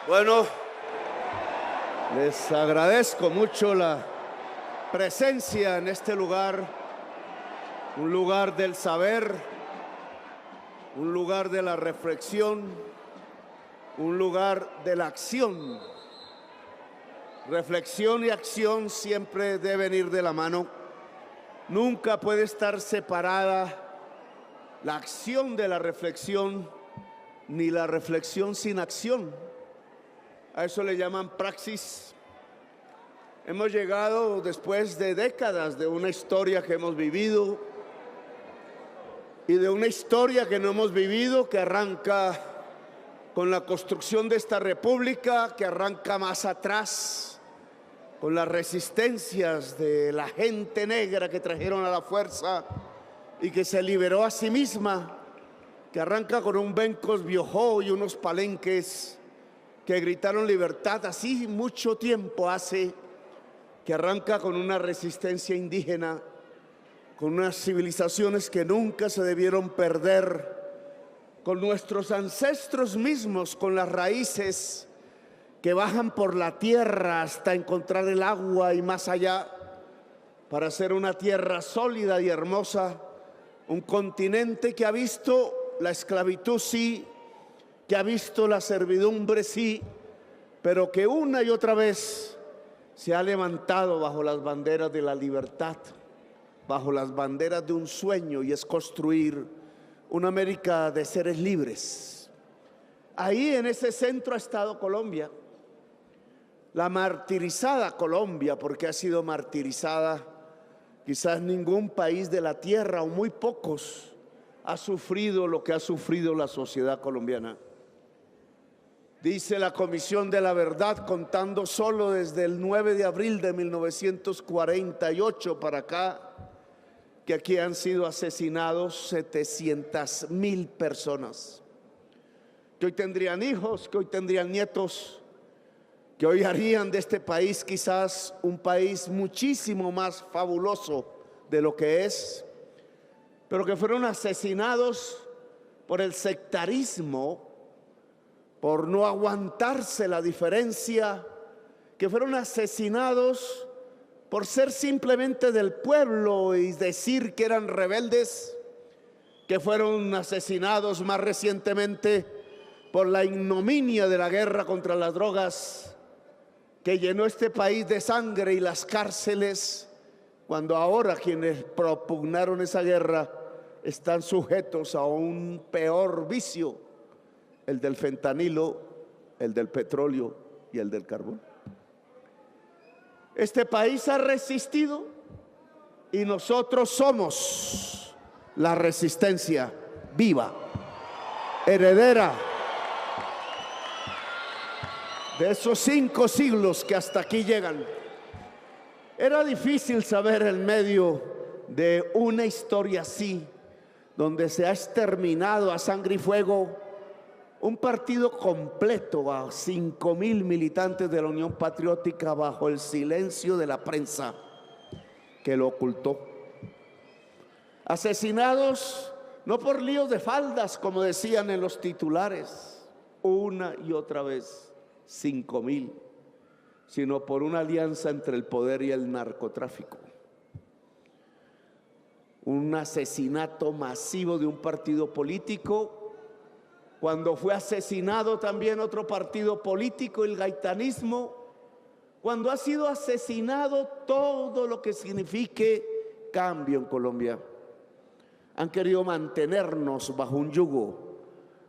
Bueno, les agradezco mucho la presencia en este lugar, un lugar del saber, un lugar de la reflexión, un lugar de la acción. Reflexión y acción siempre deben ir de la mano. Nunca puede estar separada la acción de la reflexión, ni la reflexión sin acción. A eso le llaman praxis. Hemos llegado después de décadas de una historia que hemos vivido y de una historia que no hemos vivido, que arranca con la construcción de esta república, que arranca más atrás con las resistencias de la gente negra que trajeron a la fuerza y que se liberó a sí misma, que arranca con un Bencos Biojó y unos palenques que gritaron libertad así mucho tiempo hace, que arranca con una resistencia indígena, con unas civilizaciones que nunca se debieron perder, con nuestros ancestros mismos, con las raíces que bajan por la tierra hasta encontrar el agua y más allá, para hacer una tierra sólida y hermosa, un continente que ha visto la esclavitud, sí, que ha visto la servidumbre, sí, pero que una y otra vez se ha levantado bajo las banderas de la libertad, bajo las banderas de un sueño, y es construir una América de seres libres. Ahí en ese centro ha estado Colombia, la martirizada Colombia, porque ha sido martirizada. Quizás ningún país de la tierra, o muy pocos, ha sufrido lo que ha sufrido la sociedad colombiana. Dice la Comisión de la Verdad, contando solo desde el 9 de abril de 1948 para acá, que aquí han sido asesinados 700.000 personas, que hoy tendrían hijos, que hoy tendrían nietos, que hoy harían de este país quizás un país muchísimo más fabuloso de lo que es, pero que fueron asesinados por el sectarismo, por no aguantarse la diferencia, que fueron asesinados por ser simplemente del pueblo y decir que eran rebeldes, que fueron asesinados más recientemente por la ignominia de la guerra contra las drogas, que llenó este país de sangre y las cárceles, cuando ahora quienes propugnaron esa guerra están sujetos a un peor vicio, el del fentanilo, el del petróleo y el del carbón. Este país ha resistido y nosotros somos la resistencia viva, heredera de esos 5 siglos que hasta aquí llegan. Era difícil saber en medio de una historia así, donde se ha exterminado a sangre y fuego un partido completo, a 5.000 militantes de la Unión Patriótica, bajo el silencio de la prensa que lo ocultó. Asesinados no por líos de faldas, como decían en los titulares, una y otra vez, 5.000, sino por una alianza entre el poder y el narcotráfico. Un asesinato masivo de un partido político, cuando fue asesinado también otro partido político, el gaitanismo, cuando ha sido asesinado todo lo que signifique cambio en Colombia. Han querido mantenernos bajo un yugo,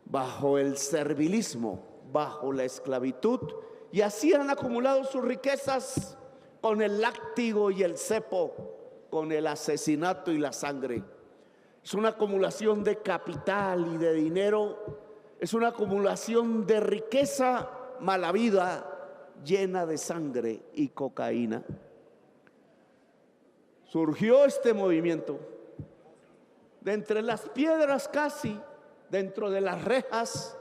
bajo el servilismo, bajo la esclavitud, y así han acumulado sus riquezas con el látigo y el cepo, con el asesinato y la sangre. Es una acumulación de capital y de dinero, es una acumulación de riqueza mala vida, llena de sangre y cocaína. Surgió este movimiento de entre las piedras, casi dentro de las rejas,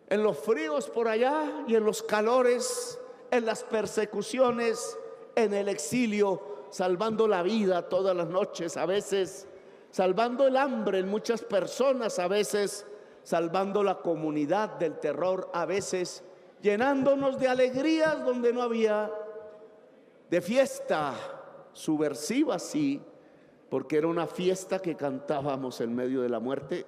en los fríos por allá y en los calores, en las persecuciones, en el exilio, salvando la vida todas las noches, a veces salvando el hambre en muchas personas, a veces salvando la comunidad del terror, a veces, llenándonos de alegrías donde no había, de fiesta subversiva, sí, porque era una fiesta que cantábamos en medio de la muerte,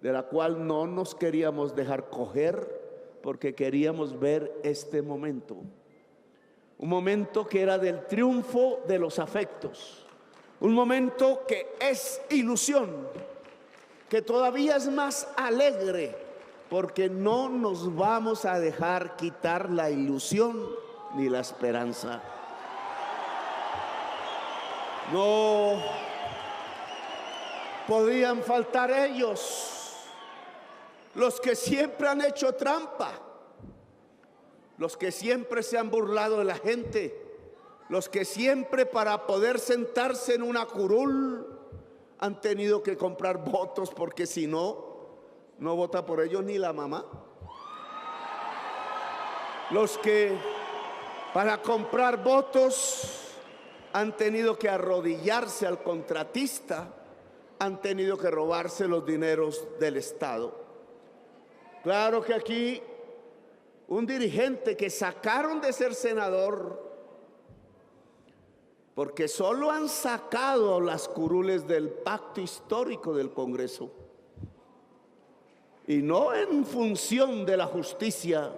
de la cual no nos queríamos dejar coger, porque queríamos ver este momento. Un momento que era del triunfo de los afectos. Un momento que es ilusión, que todavía es más alegre, porque no nos vamos a dejar quitar la ilusión ni la esperanza. No podían faltar ellos, los que siempre han hecho trampa, los que siempre se han burlado de la gente, los que siempre para poder sentarse en una curul han tenido que comprar votos, porque si no, no vota por ellos ni la mamá. Los que para comprar votos han tenido que arrodillarse al contratista, han tenido que robarse los dineros del Estado. Claro que aquí un dirigente que sacaron de ser senador, porque solo han sacado las curules del pacto histórico del Congreso, y no en función de la justicia,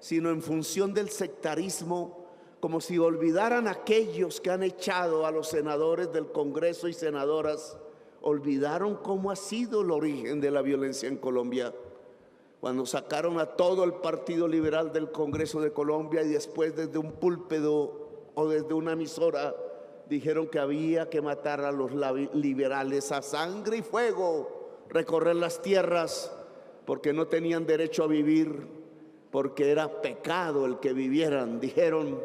sino en función del sectarismo, como si olvidaran aquellos que han echado a los senadores del Congreso y senadoras, olvidaron cómo ha sido el origen de la violencia en Colombia, cuando sacaron a todo el Partido Liberal del Congreso de Colombia y después desde un púlpito o desde una emisora dijeron que había que matar a los liberales a sangre y fuego, recorrer las tierras, porque no tenían derecho a vivir, porque era pecado el que vivieran, dijeron,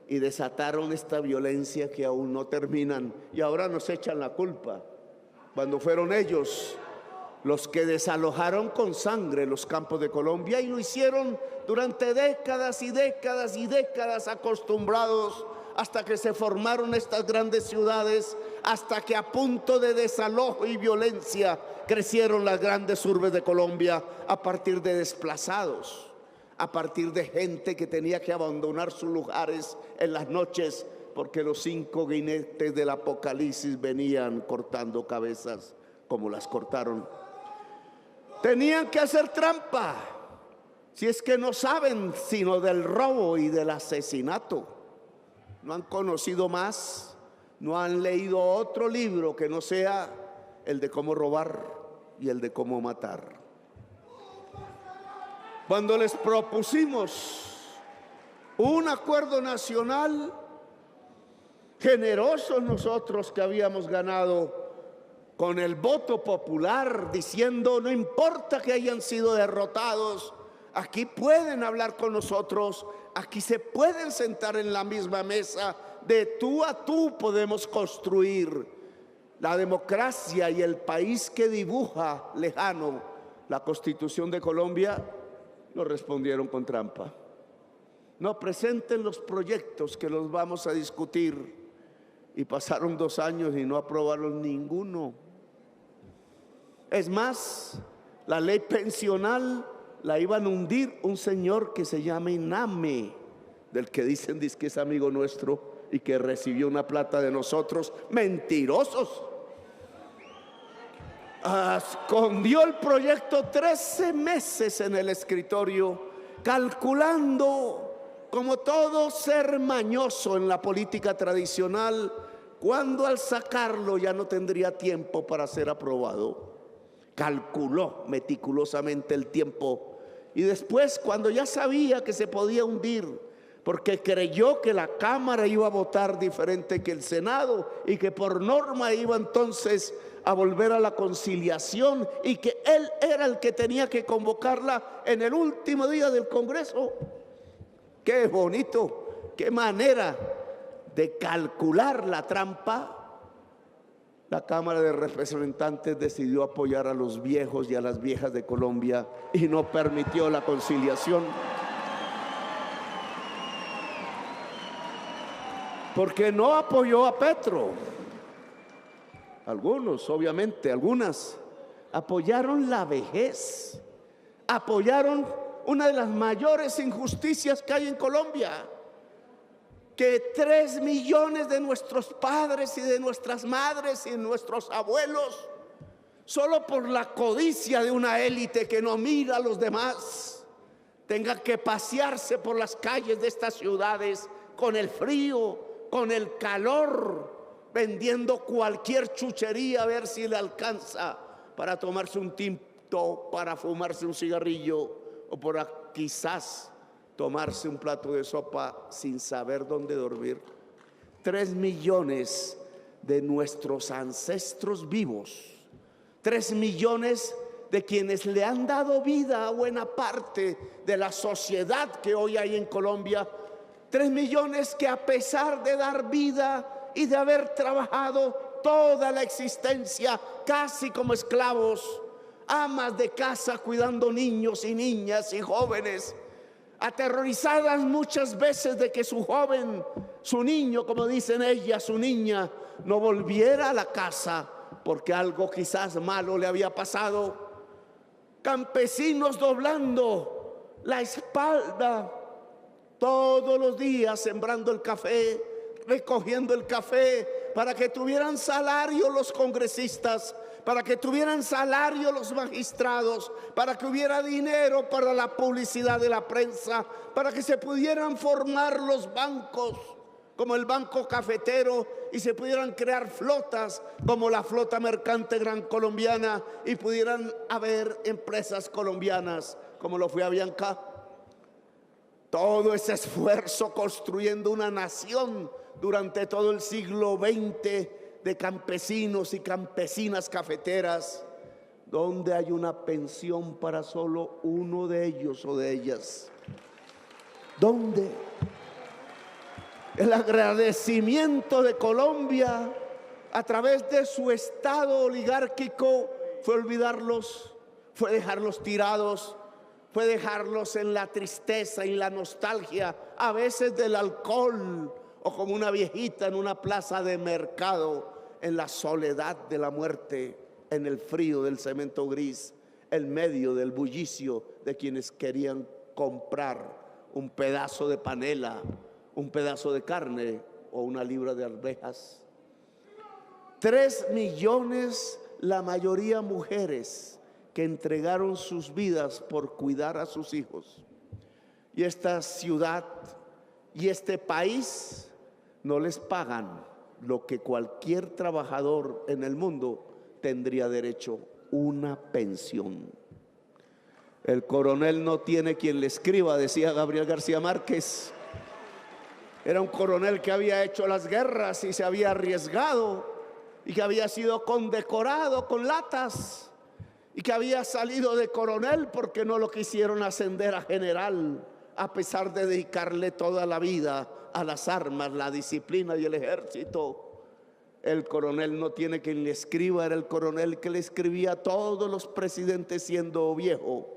y desataron esta violencia que aún no terminan, y ahora nos echan la culpa, cuando fueron ellos los que desalojaron con sangre los campos de Colombia, y lo hicieron durante décadas y décadas y décadas, acostumbrados, hasta que se formaron estas grandes ciudades, hasta que a punto de desalojo y violencia crecieron las grandes urbes de Colombia, a partir de desplazados, a partir de gente que tenía que abandonar sus lugares en las noches, porque los 5 jinetes del Apocalipsis venían cortando cabezas como las cortaron. Tenían que hacer trampa, si es que no saben sino del robo y del asesinato. No han conocido más, no han leído otro libro que no sea el de cómo robar y el de cómo matar. Cuando les propusimos un acuerdo nacional, generosos nosotros que habíamos ganado con el voto popular, diciendo no importa que hayan sido derrotados, aquí pueden hablar con nosotros, aquí se pueden sentar en la misma mesa, de tú a tú podemos construir la democracia y el país que dibuja lejano la Constitución de Colombia. Nos respondieron con trampa. No presenten los proyectos que los vamos a discutir, y pasaron 2 años y no aprobaron ninguno. Es más, la ley pensional la iban a hundir un señor que se llama Iname, del que dicen que es amigo nuestro y que recibió una plata de nosotros. Mentirosos. Escondió el proyecto 13 meses en el escritorio, calculando, como todo ser mañoso en la política tradicional, cuando al sacarlo ya no tendría tiempo para ser aprobado. Calculó meticulosamente el tiempo, y después, cuando ya sabía que se podía hundir, porque creyó que la Cámara iba a votar diferente que el Senado y que por norma iba entonces a volver a la conciliación y que él era el que tenía que convocarla en el último día del Congreso. Qué bonito, qué manera de calcular la trampa. La Cámara de Representantes decidió apoyar a los viejos y a las viejas de Colombia y no permitió la conciliación. Porque no apoyó a Petro. Algunos, obviamente, algunas apoyaron la vejez, apoyaron una de las mayores injusticias que hay en Colombia, que 3 millones de nuestros padres y de nuestras madres y de nuestros abuelos, solo por la codicia de una élite que no mira a los demás, tenga que pasearse por las calles de estas ciudades con el frío, con el calor, vendiendo cualquier chuchería a ver si le alcanza para tomarse un tinto, para fumarse un cigarrillo o para quizás tomarse un plato de sopa sin saber dónde dormir. 3 millones de nuestros ancestros vivos, 3 millones de quienes le han dado vida a buena parte de la sociedad que hoy hay en Colombia, 3 millones que, a pesar de dar vida y de haber trabajado toda la existencia casi como esclavos, amas de casa cuidando niños y niñas y jóvenes, aterrorizadas muchas veces de que su joven, su niño, como dicen ellas, su niña, no volviera a la casa porque algo quizás malo le había pasado. Campesinos doblando la espalda todos los días, sembrando el café, recogiendo el café, para que tuvieran salario los congresistas, para que tuvieran salario los magistrados, para que hubiera dinero para la publicidad de la prensa, para que se pudieran formar los bancos como el Banco Cafetero y se pudieran crear flotas como la Flota Mercante Gran Colombiana y pudieran haber empresas colombianas como lo fue Avianca. Todo ese esfuerzo construyendo una nación durante todo el siglo XX de campesinos y campesinas cafeteras, donde hay una pensión para solo uno de ellos o de ellas. ¿Dónde? El agradecimiento de Colombia a través de su Estado oligárquico fue olvidarlos, fue dejarlos tirados, fue dejarlos en la tristeza y la nostalgia, a veces del alcohol, o como una viejita en una plaza de mercado, en la soledad de la muerte, en el frío del cemento gris, en medio del bullicio de quienes querían comprar un pedazo de panela, un pedazo de carne o una libra de arvejas. 3 millones, la mayoría mujeres, que entregaron sus vidas por cuidar a sus hijos. Y esta ciudad y este país no les pagan lo que cualquier trabajador en el mundo tendría derecho: una pensión. El coronel no tiene quien le escriba, decía Gabriel García Márquez. Era un coronel que había hecho las guerras y se había arriesgado y que había sido condecorado con latas y que había salido de coronel porque no lo quisieron ascender a general, a pesar de dedicarle toda la vida a las armas, la disciplina y el ejército. El coronel no tiene quien le escriba, era el coronel que le escribía a todos los presidentes siendo viejo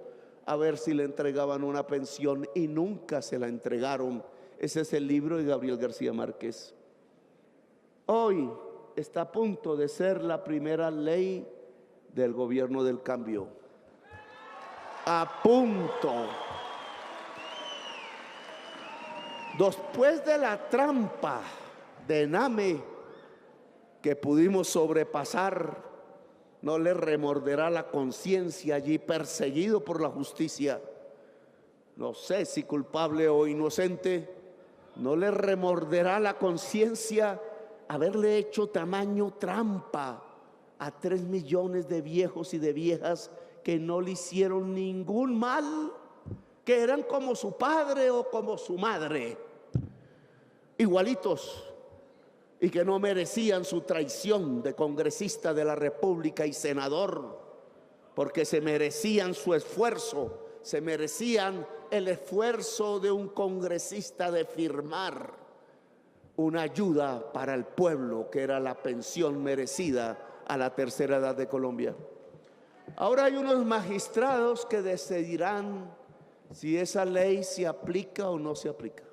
a ver si le entregaban una pensión, y nunca se la entregaron. Ese es el libro de Gabriel García Márquez. Hoy está a punto de ser la primera ley del gobierno del cambio. A punto. Después de la trampa de Name que pudimos sobrepasar, no le remorderá la conciencia allí perseguido por la justicia. No sé si culpable o inocente, no le remorderá la conciencia haberle hecho tamaño trampa a 3 millones de viejos y de viejas que no le hicieron ningún mal, que eran como su padre o como su madre, igualitos, y que no merecían su traición de congresista de la República y senador, porque se merecían su esfuerzo, se merecían el esfuerzo de un congresista de firmar una ayuda para el pueblo, que era la pensión merecida a la tercera edad de Colombia. Ahora hay unos magistrados que decidirán si esa ley se aplica o no se aplica.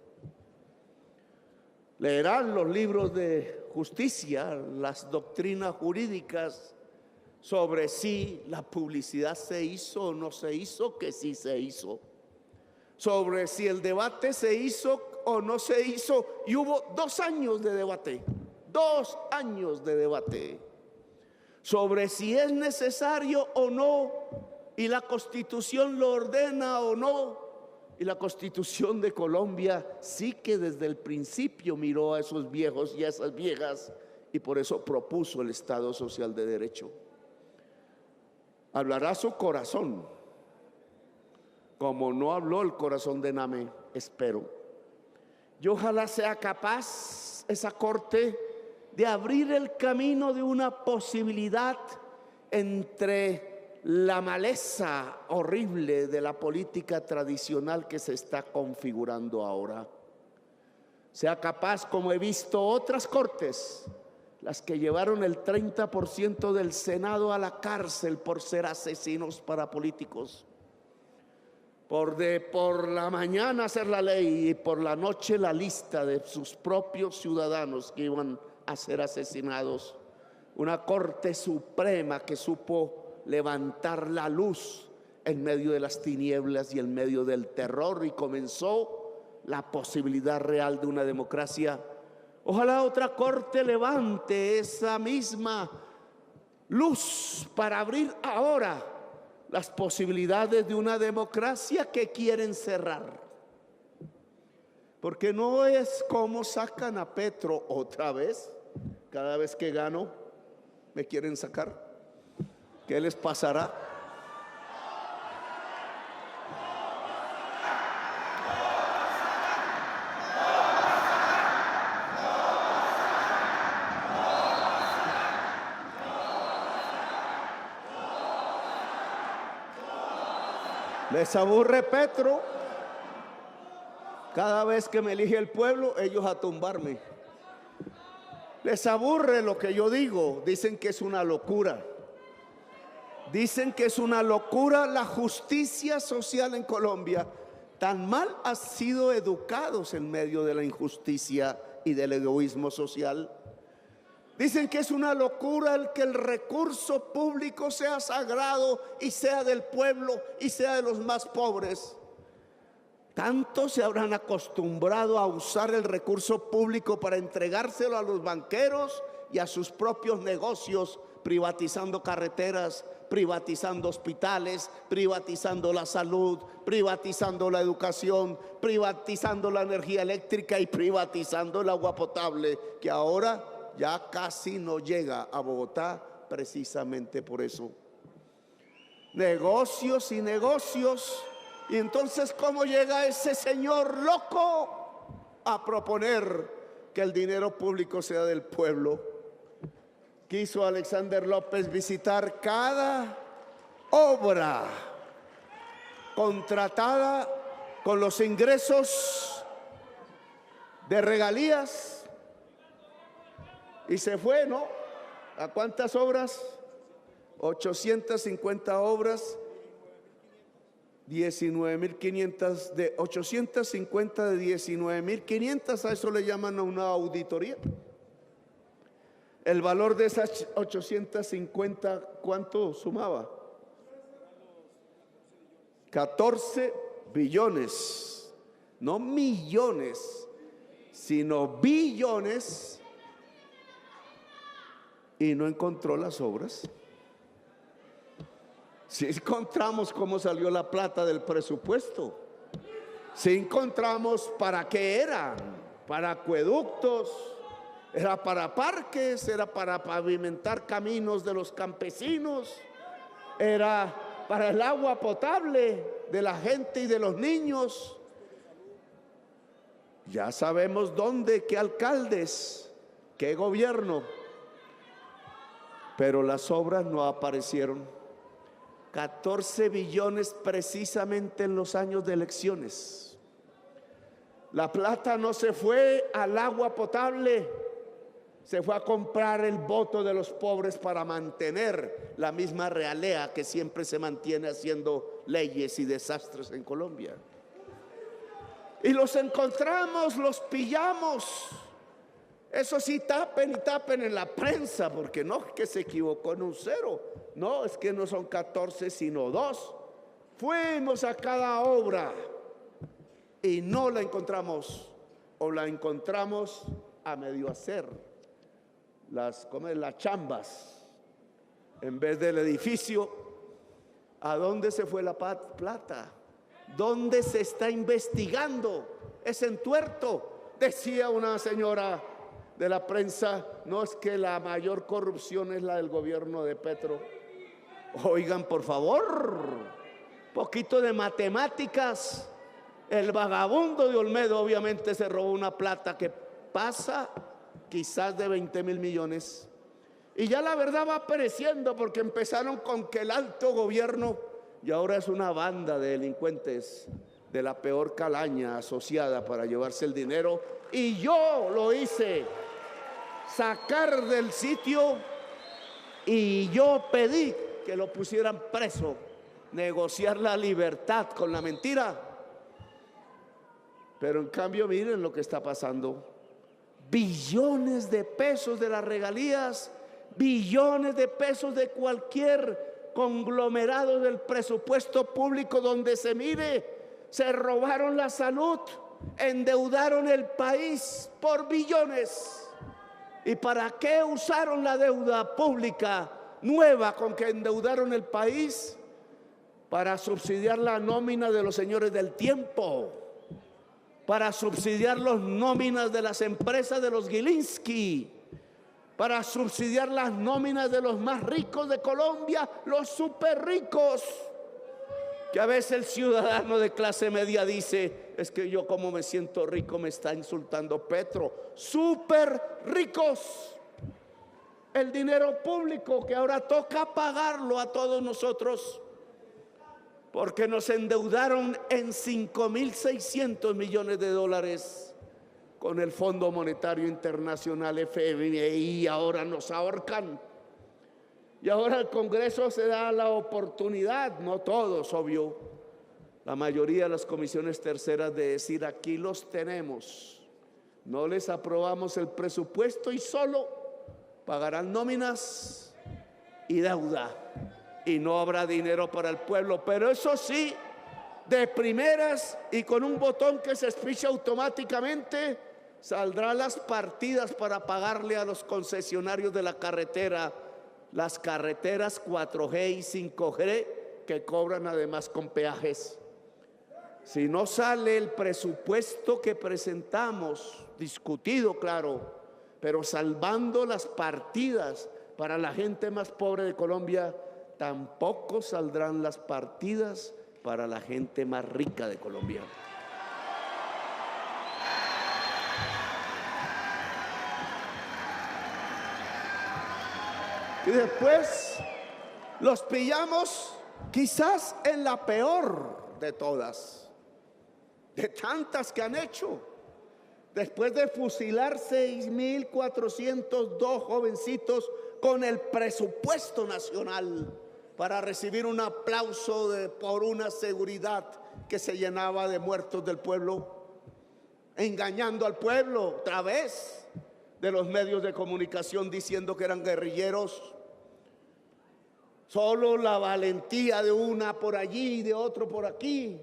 Leerán los libros de justicia, las doctrinas jurídicas sobre si la publicidad se hizo o no se hizo, que sí se hizo. sobre si el debate se hizo o no se hizo, y hubo 2 años de debate, 2 años de debate, sobre si es necesario o no, y la Constitución lo ordena o no. Y la Constitución de Colombia sí que desde el principio miró a esos viejos y a esas viejas, y por eso propuso el Estado Social de Derecho. Hablará su corazón, como no habló el corazón de Name, espero. Y ojalá sea capaz esa corte de abrir el camino de una posibilidad entre la maleza horrible de la política tradicional que se está configurando ahora. Sea capaz, como he visto otras cortes, las que llevaron el 30% del Senado a la cárcel por ser asesinos parapolíticos, por la mañana hacer la ley y por la noche la lista de sus propios ciudadanos que iban a ser asesinados. Una Corte Suprema que supo levantar la luz en medio de las tinieblas y en medio del terror, y comenzó la posibilidad real de una democracia. Ojalá otra corte levante esa misma luz para abrir ahora las posibilidades de una democracia que quieren cerrar. Porque no es como sacan a Petro otra vez. Cada vez que gano me quieren sacar. ¿Qué les pasará? ¿Les aburre Petro? Cada vez que me elige el pueblo, ellos a tumbarme. ¿Les aburre lo que yo digo? Dicen que es una locura. Dicen que es una locura la justicia social en Colombia. Tan mal han sido educados en medio de la injusticia y del egoísmo social. Dicen que es una locura el que el recurso público sea sagrado y sea del pueblo y sea de los más pobres. Tanto se habrán acostumbrado a usar el recurso público para entregárselo a los banqueros y a sus propios negocios, privatizando carreteras, privatizando hospitales, privatizando la salud, privatizando la educación, privatizando la energía eléctrica y privatizando el agua potable, que ahora ya casi no llega a Bogotá precisamente por eso. Negocios y negocios. Y entonces, ¿cómo llega ese señor loco a proponer que el dinero público sea del pueblo? Quiso Alexander López visitar cada obra contratada con los ingresos de regalías y se fue, ¿no? ¿A cuántas obras? 850 obras, 19.500 de 850 de 19.500, a eso le llaman a una auditoría. El valor de esas 850, ¿cuánto sumaba? 14 billones, no millones, sino billones, y no encontró las obras. Si encontramos cómo salió la plata del presupuesto, si encontramos para qué eran, para acueductos, era para parques, era para pavimentar caminos de los campesinos, era para el agua potable de la gente y de los niños. Ya sabemos dónde, qué alcaldes, qué gobierno, pero las obras no aparecieron. 14 billones precisamente en los años de elecciones. La plata no se fue al agua potable, se fue a comprar el voto de los pobres para mantener la misma realea que siempre se mantiene haciendo leyes y desastres en Colombia. Y los encontramos, los pillamos. Eso sí, tapen y tapen en la prensa, porque no es que se equivocó en un cero, no, es que no son 14 sino 2. Fuimos a cada obra y no la encontramos, o la encontramos a medio hacer las chambas en vez del edificio. ¿A dónde se fue la plata? ¿Dónde se está investigando ese entuerto? Decía una señora de la prensa: no, es que la mayor corrupción es la del gobierno de Petro. Oigan, por favor, poquito de matemáticas. El vagabundo de Olmedo obviamente se robó una plata que pasa quizás de 20.000 millones. Y ya la verdad va pereciendo, porque empezaron con que el alto gobierno, y ahora es una banda de delincuentes de la peor calaña asociada para llevarse el dinero. Y yo lo hice sacar del sitio, y yo pedí que lo pusieran preso, negociar la libertad con la mentira. Pero en cambio, miren lo que está pasando: billones de pesos de las regalías, billones de pesos de cualquier conglomerado del presupuesto público donde se mire. Se robaron la salud, endeudaron el país por billones. ¿Y para qué usaron la deuda pública nueva con que endeudaron el país? Para subsidiar la nómina de los señores del tiempo, para subsidiar las nóminas de las empresas de los Gilinski, para subsidiar las nóminas de los más ricos de Colombia, los súper ricos. Que a veces el ciudadano de clase media dice: es que yo, como me siento rico, me está insultando Petro. Súper ricos. El dinero público que ahora toca pagarlo a todos nosotros, porque nos endeudaron en 5.600 millones de dólares con el Fondo Monetario Internacional, FMI. Ahora nos ahorcan. Y ahora el Congreso se da la oportunidad, no todos, obvio, la mayoría de las comisiones terceras, de decir: aquí los tenemos, no les aprobamos el presupuesto y solo pagarán nóminas y deuda, y no habrá dinero para el pueblo. Pero eso sí, de primeras y con un botón que se espicha automáticamente, saldrán las partidas para pagarle a los concesionarios de la carretera, las carreteras 4G y 5G, que cobran además con peajes. Si no sale el presupuesto que presentamos, discutido, claro, pero salvando las partidas para la gente más pobre de Colombia, tampoco saldrán las partidas para la gente más rica de Colombia. Y después los pillamos quizás en la peor de todas, de tantas que han hecho. Después de fusilar 6.402 jovencitos con el presupuesto nacional para recibir un aplauso por una seguridad que se llenaba de muertos del pueblo, engañando al pueblo a través de los medios de comunicación, diciendo que eran guerrilleros. Solo la valentía de una por allí y de otro por aquí,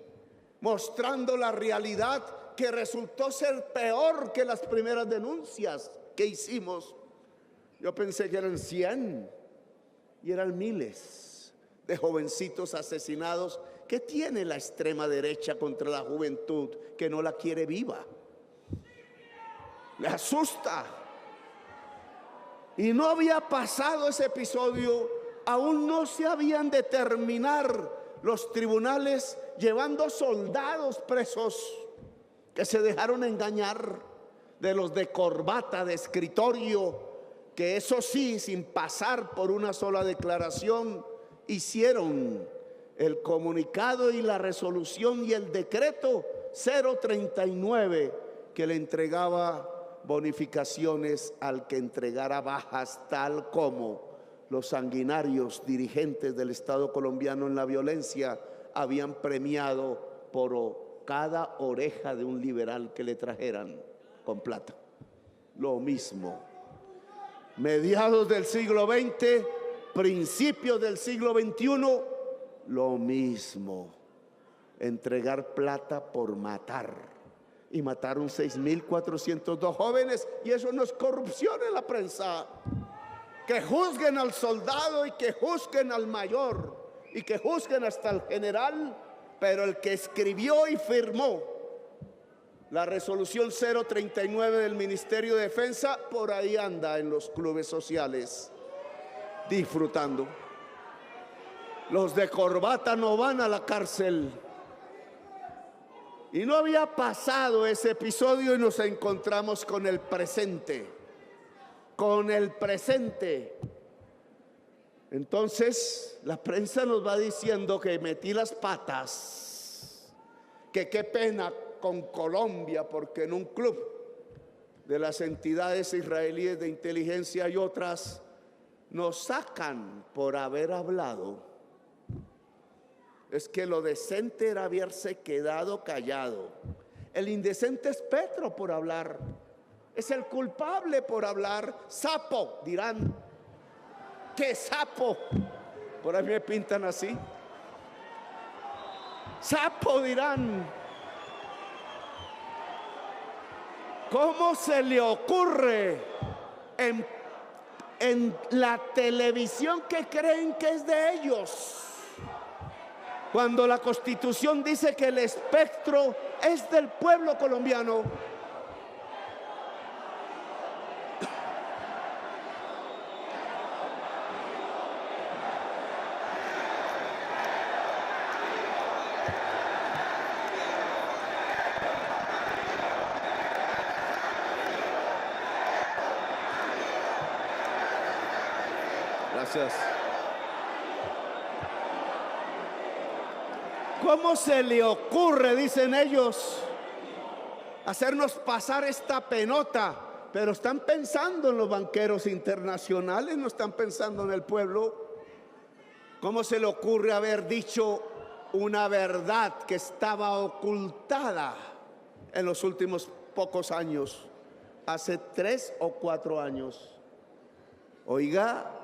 mostrando la realidad, que resultó ser peor que las primeras denuncias que hicimos. Yo pensé que eran 100 y eran miles de jovencitos asesinados. ¿Qué tiene la extrema derecha contra la juventud que no la quiere viva? Me asusta. Y no había pasado ese episodio, aún no se habían de terminar los tribunales llevando soldados presos que se dejaron engañar, de los de corbata, de escritorio, que eso sí, sin pasar por una sola declaración, hicieron el comunicado y la resolución y el decreto 039 que le entregaba bonificaciones al que entregara bajas, tal como los sanguinarios dirigentes del Estado colombiano en la violencia habían premiado por cada oreja de un liberal que le trajeran con plata. Lo mismo. Mediados del siglo XX, principios del siglo XXI, lo mismo. entregar plata por matar. Y mataron 6.402 jóvenes, y eso no es corrupción en la prensa. Que juzguen al soldado y que juzguen al mayor y que juzguen hasta el general, pero el que escribió y firmó la resolución 039 del Ministerio de Defensa, por ahí anda en los clubes sociales disfrutando. Los de corbata no van a la cárcel. Y no había pasado ese episodio y nos encontramos con el presente. Con el presente. Entonces la prensa nos va diciendo que metí las patas, que qué pena con Colombia, porque en un club de las entidades israelíes de inteligencia y otras nos sacan por haber hablado. Es que lo decente era haberse quedado callado. El indecente es Petro por hablar. Es el culpable por hablar. Sapo, dirán. ¿Qué sapo? Por ahí me pintan así. Sapo, dirán. ¿Cómo se le ocurre en la televisión que creen que es de ellos, cuando la Constitución dice que el espectro es del pueblo colombiano? Gracias. ¿Cómo se le ocurre, dicen ellos, hacernos pasar esta penota? Pero están pensando en los banqueros internacionales, no están pensando en el pueblo. ¿Cómo se le ocurre haber dicho una verdad que estaba ocultada en los últimos pocos años, hace 3 o 4 años? Oiga,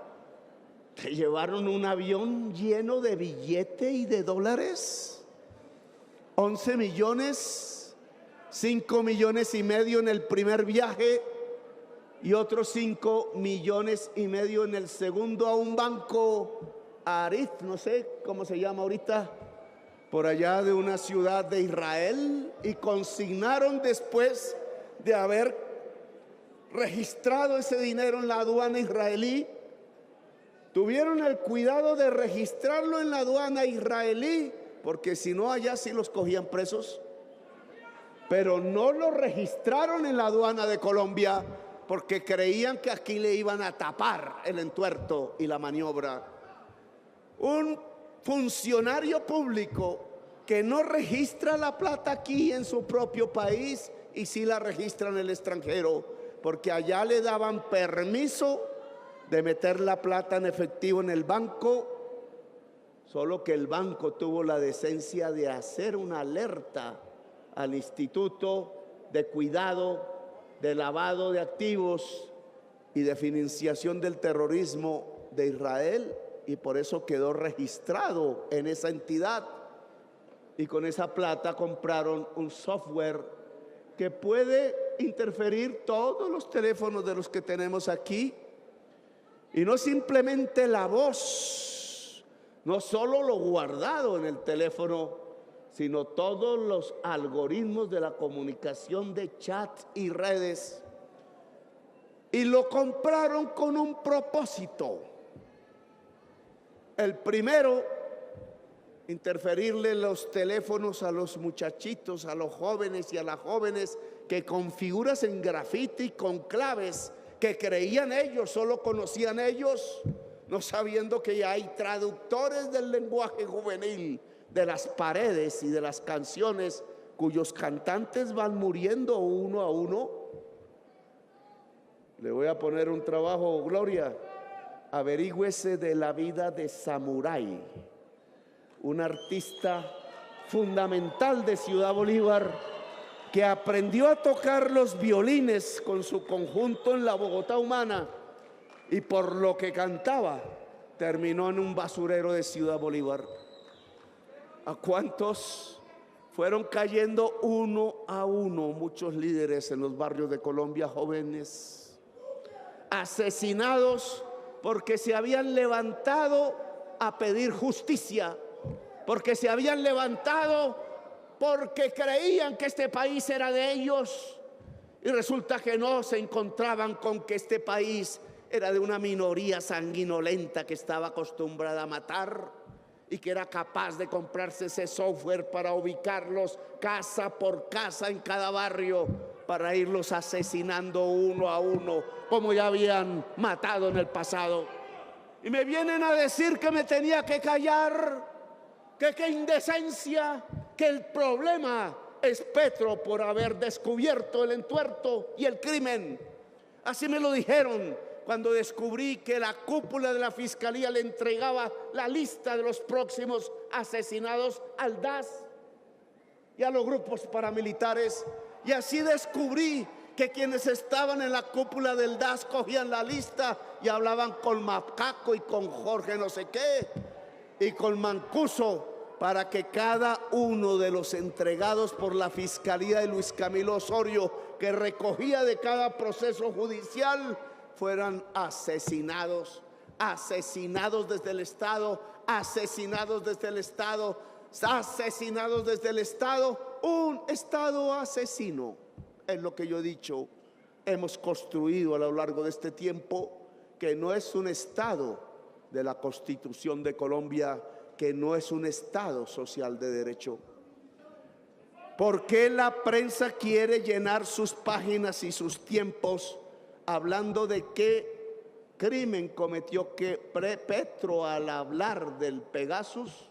¿te llevaron un avión lleno de billete y de dólares? 11 millones, 5 millones y medio en el primer viaje y otros 5 millones y medio en el segundo, a un banco Arif, no sé cómo se llama ahorita, por allá de una ciudad de Israel, y consignaron, después de haber registrado ese dinero en la aduana israelí, tuvieron el cuidado de registrarlo en la aduana israelí, porque si no allá sí los cogían presos. Pero no lo registraron en la aduana de Colombia porque creían que aquí le iban a tapar el entuerto y la maniobra. Un funcionario público que no registra la plata aquí en su propio país y sí la registra en el extranjero, porque allá le daban permiso de meter la plata en efectivo en el banco, solo que el banco tuvo la decencia de hacer una alerta al Instituto de Cuidado de Lavado de Activos y de Financiación del Terrorismo de Israel, y por eso quedó registrado en esa entidad. Y con esa plata compraron un software que puede interferir todos los teléfonos de los que tenemos aquí. Y no simplemente la voz, no solo lo guardado en el teléfono, sino todos los algoritmos de la comunicación de chat y redes. Y lo compraron con un propósito. El primero, interferirle los teléfonos a los muchachitos, a los jóvenes y a las jóvenes, que con figuras en grafiti, con claves que creían ellos, solo conocían ellos, no sabiendo que ya hay traductores del lenguaje juvenil, de las paredes y de las canciones, cuyos cantantes van muriendo uno a uno. Le voy a poner un trabajo, Gloria. Averígüese de la vida de Samurai, un artista fundamental de Ciudad Bolívar, que aprendió a tocar los violines con su conjunto en la Bogotá humana, y por lo que cantaba terminó en un basurero de Ciudad Bolívar. ¿A cuántos fueron cayendo uno a uno muchos líderes en los barrios de Colombia, jóvenes, asesinados porque se habían levantado a pedir justicia, porque se habían levantado porque creían que este país era de ellos, y resulta que no, se encontraban con que este país era de una minoría sanguinolenta que estaba acostumbrada a matar y que era capaz de comprarse ese software para ubicarlos casa por casa en cada barrio, para irlos asesinando uno a uno, como ya habían matado en el pasado. Y me vienen a decir que me tenía que callar, que qué indecencia, que el problema es Petro por haber descubierto el entuerto y el crimen. Así me lo dijeron cuando descubrí que la cúpula de la Fiscalía le entregaba la lista de los próximos asesinados al DAS y a los grupos paramilitares. Y así descubrí que quienes estaban en la cúpula del DAS cogían la lista y hablaban con Macaco y con Jorge no sé qué y con Mancuso, para que cada uno de los entregados por la Fiscalía de Luis Camilo Osorio, que recogía de cada proceso judicial, fueran asesinados, asesinados desde el Estado, asesinados desde el Estado, asesinados desde el Estado. Un Estado asesino, es lo que yo he dicho, hemos construido a lo largo de este tiempo, que no es un Estado de la Constitución de Colombia, que no es un Estado social de derecho. ¿Por qué la prensa quiere llenar sus páginas y sus tiempos hablando de qué crimen cometió Petro al hablar del Pegasus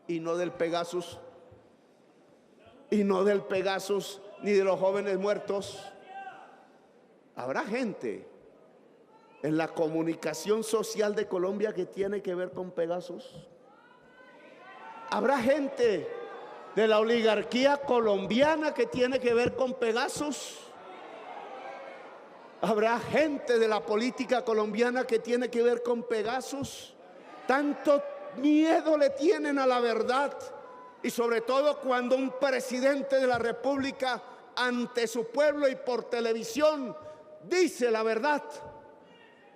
y no del Pegasus? Y no del Pegasus ni de los jóvenes muertos. Habrá gente en la comunicación social de Colombia que tiene que ver con Pegasus. Habrá gente de la oligarquía colombiana que tiene que ver con Pegasus. Habrá gente de la política colombiana que tiene que ver con Pegasus. Tanto miedo le tienen a la verdad, y sobre todo cuando un presidente de la República ante su pueblo y por televisión dice la verdad.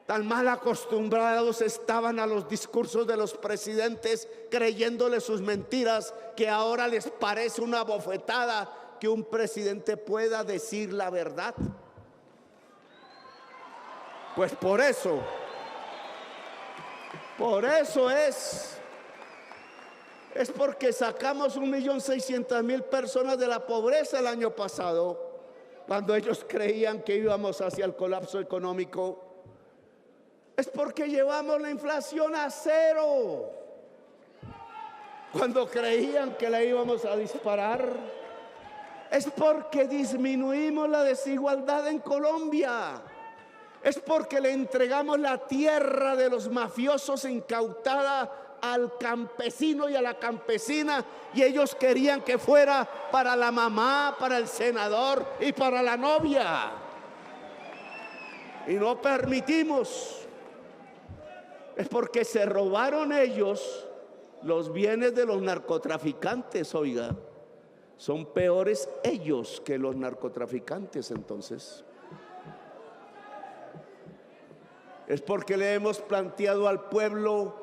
Tan mal acostumbrados estaban a los discursos de los presidentes, creyéndole sus mentiras, que ahora les parece una bofetada que un presidente pueda decir la verdad. Pues por eso es porque sacamos 1.600.000 personas de la pobreza el año pasado, cuando ellos creían que íbamos hacia el colapso económico. Es porque llevamos la inflación a cero, cuando creían que la íbamos a disparar. Es porque disminuimos la desigualdad en Colombia. Es porque le entregamos la tierra de los mafiosos incautada al campesino y a la campesina, y ellos querían que fuera para la mamá, para el senador y para la novia. Y no permitimos. Es porque se robaron ellos los bienes de los narcotraficantes, oiga. Son peores ellos que los narcotraficantes, entonces. Es porque le hemos planteado al pueblo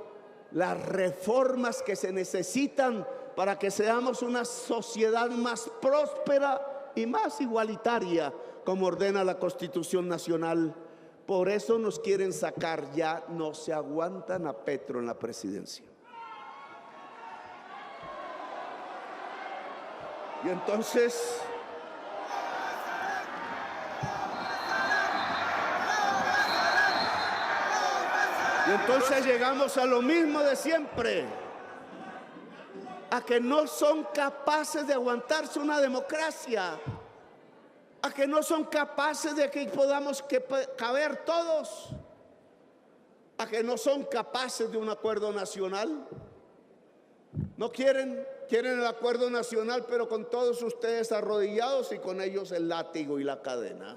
las reformas que se necesitan para que seamos una sociedad más próspera y más igualitaria, como ordena la Constitución Nacional. Por eso nos quieren sacar, ya no se aguantan a Petro en la presidencia. Y entonces llegamos a lo mismo de siempre, a que no son capaces de aguantarse una democracia, a que no son capaces de que podamos caber todos, a que no son capaces de un acuerdo nacional. No quieren el acuerdo nacional, pero con todos ustedes arrodillados y con ellos el látigo y la cadena.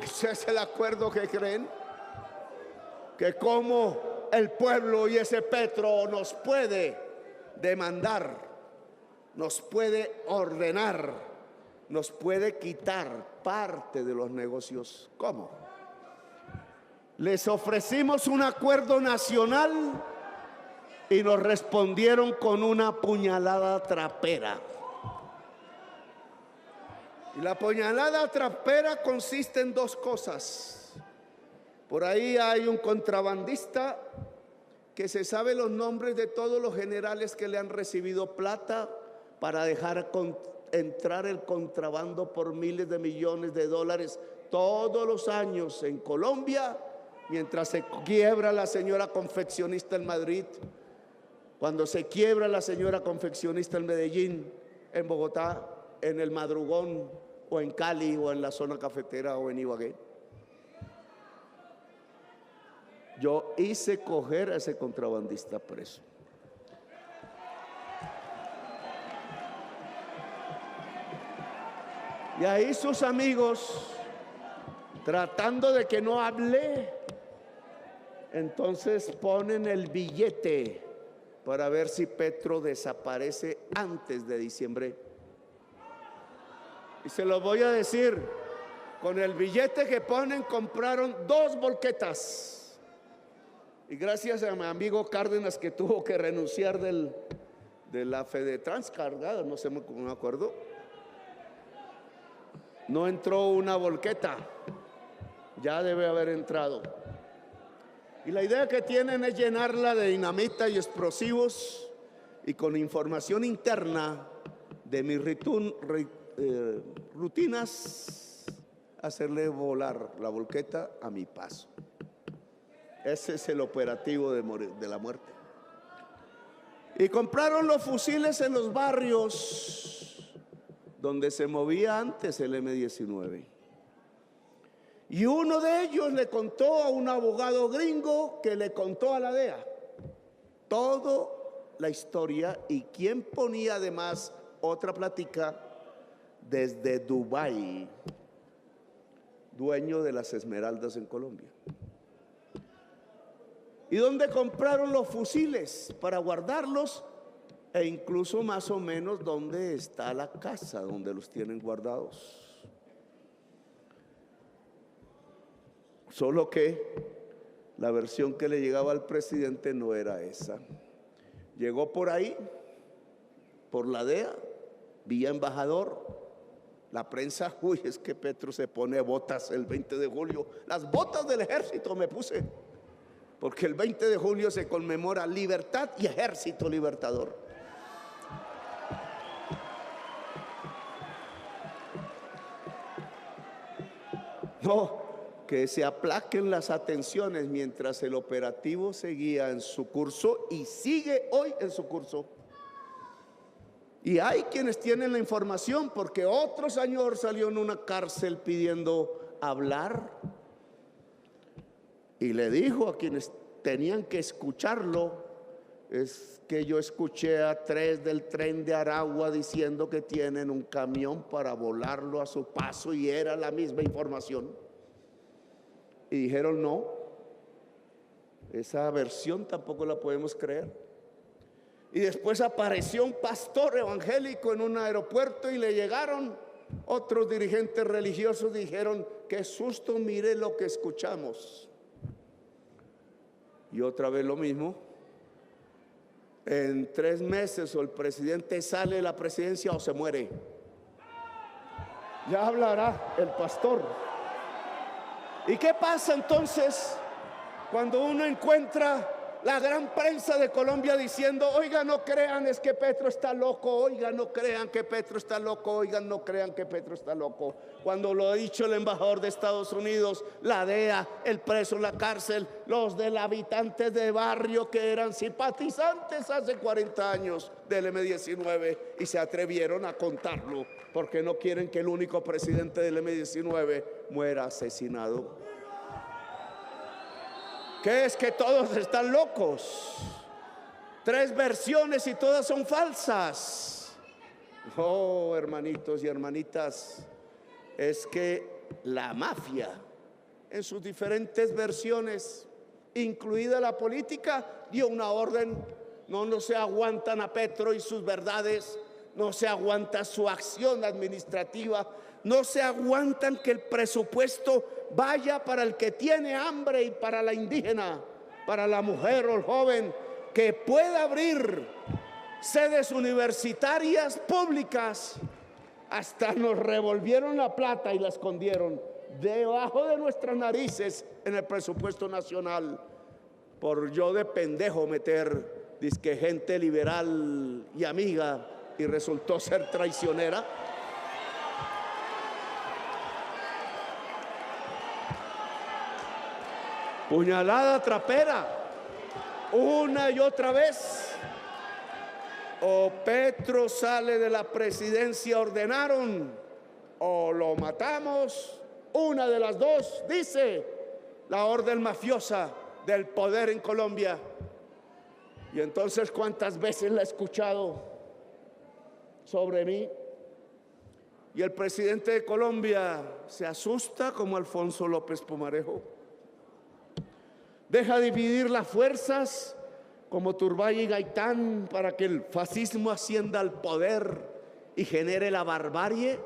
¿Ese es el acuerdo que creen? Que como el pueblo y ese Petro nos puede demandar nos puede ordenar, nos puede quitar parte de los negocios. ¿Cómo? Les ofrecimos un acuerdo nacional y nos respondieron con una puñalada trapera. Y la puñalada trapera consiste en dos cosas. Por ahí hay un contrabandista que se sabe los nombres de todos los generales que le han recibido plata para dejar entrar el contrabando por miles de millones de dólares todos los años en Colombia, mientras se quiebra la señora confeccionista en Madrid, cuando se quiebra la señora confeccionista en Medellín, en Bogotá, en el Madrugón, o en Cali, o en la zona cafetera, o en Ibagué. Yo hice coger a ese contrabandista preso. Y ahí sus amigos, tratando de que no hable, entonces ponen el billete para ver si Petro desaparece antes de diciembre. Y se lo voy a decir, con el billete que ponen compraron 2 volquetas. Y gracias a mi amigo Cárdenas, que tuvo que renunciar de la Fedetrans cargada, no sé, no me acuerdo, no entró una volqueta, ya debe haber entrado. Y la idea que tienen es llenarla de dinamita y explosivos, y con información interna de mis rutinas, hacerle volar la volqueta a mi paso. Ese es el operativo de la muerte. Y compraron los fusiles en los barrios donde se movía antes el M-19. Y uno de ellos le contó a un abogado gringo que le contó a la DEA toda la historia, y quien ponía además otra plática desde Dubái, dueño de las Esmeraldas en Colombia. Y donde compraron los fusiles para guardarlos, e incluso más o menos dónde está la casa donde los tienen guardados. Solo que la versión que le llegaba al presidente no era esa. Llegó por ahí, por la DEA, vía embajador. La prensa, uy, es que Petro se pone botas el 20 de julio. Las botas del ejército me puse, porque el 20 de julio se conmemora libertad y ejército libertador. No, que se aplaquen las atenciones mientras el operativo seguía en su curso y sigue hoy en su curso. Y hay quienes tienen la información, porque otro señor salió en una cárcel pidiendo hablar y le dijo a quienes tenían que escucharlo: es que yo escuché a 3 del tren de Aragua diciendo que tienen un camión para volarlo a su paso, y era la misma información. Y dijeron: no, esa versión tampoco la podemos creer. Y después apareció un pastor evangélico en un aeropuerto y le llegaron otros dirigentes religiosos, dijeron: qué susto, mire lo que escuchamos. Y otra vez lo mismo. En 3 meses o el presidente sale de la presidencia o se muere. Ya hablará el pastor. ¿Y qué pasa entonces cuando uno encuentra la gran prensa de Colombia diciendo: oigan, no crean, es que Petro está loco, oigan, no crean que Petro está loco, oigan, no crean que Petro está loco? Cuando lo ha dicho el embajador de Estados Unidos, la DEA, el preso en la cárcel, los del habitantes de barrio que eran simpatizantes hace 40 años del M-19 y se atrevieron a contarlo, porque no quieren que el único presidente del M-19 muera asesinado. ¿Qué es? Que todos están locos. 3 versiones y todas son falsas. Oh, hermanitos y hermanitas, es que la mafia, en sus diferentes versiones, incluida la política, dio una orden: no se aguantan a Petro y sus verdades, no se aguanta su acción administrativa, no se aguantan que el presupuesto vaya para el que tiene hambre y para la indígena, para la mujer o el joven, que pueda abrir sedes universitarias públicas. Hasta nos revolvieron la plata y la escondieron debajo de nuestras narices en el presupuesto nacional, por yo de pendejo meter dizque gente liberal y amiga, y resultó ser traicionera. Puñalada trapera, una y otra vez. O Petro sale de la presidencia, ordenaron, o lo matamos. Una de las dos, dice la orden mafiosa del poder en Colombia. Y entonces, ¿cuántas veces la he escuchado sobre mí? Y el presidente de Colombia se asusta como Alfonso López Pumarejo. Deja dividir las fuerzas como Turbay y Gaitán para que el fascismo ascienda al poder y genere la barbarie.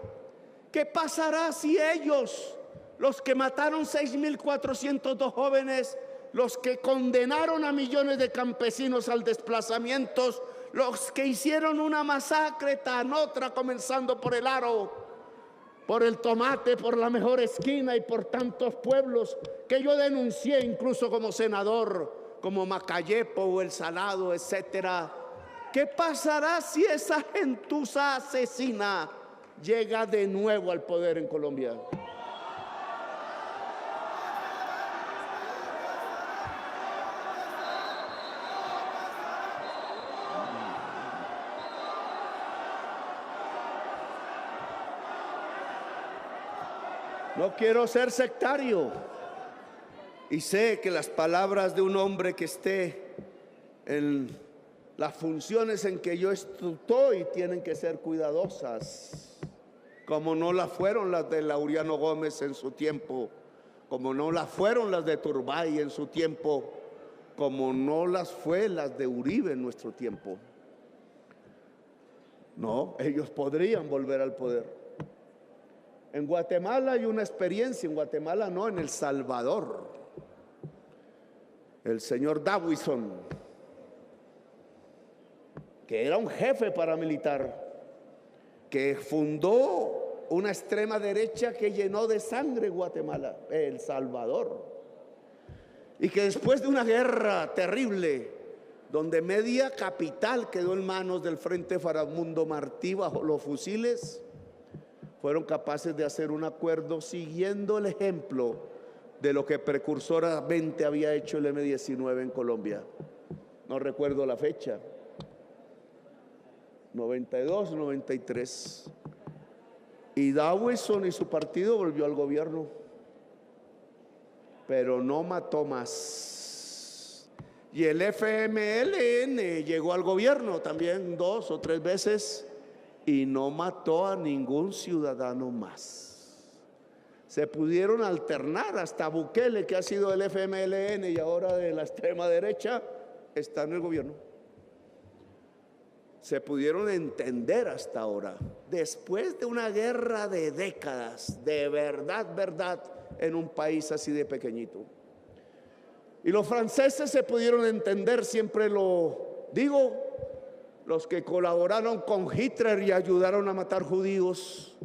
¿Qué pasará si ellos, los que mataron 6.402 jóvenes, los que condenaron a millones de campesinos al desplazamiento, los que hicieron una masacre tan otra, comenzando por el Aro, por el Tomate, por la Mejor Esquina y por tantos pueblos que yo denuncié incluso como senador, como Macayepo o El Salado, etcétera? ¿Qué pasará si esa gentuza asesina llega de nuevo al poder en Colombia? No quiero ser sectario, y sé que las palabras de un hombre que esté en las funciones en que yo estoy tienen que ser cuidadosas, como no las fueron las de Laureano Gómez en su tiempo, como no las fueron las de Turbay en su tiempo, como no las fue las de Uribe en nuestro tiempo. No, ellos podrían volver al poder. En Guatemala hay una experiencia, en Guatemala no, en El Salvador. El señor Dawison, que era un jefe paramilitar, que fundó una extrema derecha que llenó de sangre Guatemala, El Salvador, y que después de una guerra terrible, donde media capital quedó en manos del Frente Faramundo Martí bajo los fusiles, fueron capaces de hacer un acuerdo siguiendo el ejemplo de lo que precursoramente había hecho el M-19 en Colombia. No recuerdo la fecha, 92, 93. Y Dawson y su partido volvió al gobierno, pero no mató más. Y el FMLN llegó al gobierno también 2 o 3 veces y no mató a ningún ciudadano más. Se pudieron alternar, hasta Bukele, que ha sido del FMLN y ahora de la extrema derecha, está en el gobierno. Se pudieron entender hasta ahora, después de una guerra de décadas, de verdad, en un país así de pequeñito. Y los franceses se pudieron entender, siempre lo digo, los que colaboraron con Hitler y ayudaron a matar judíos,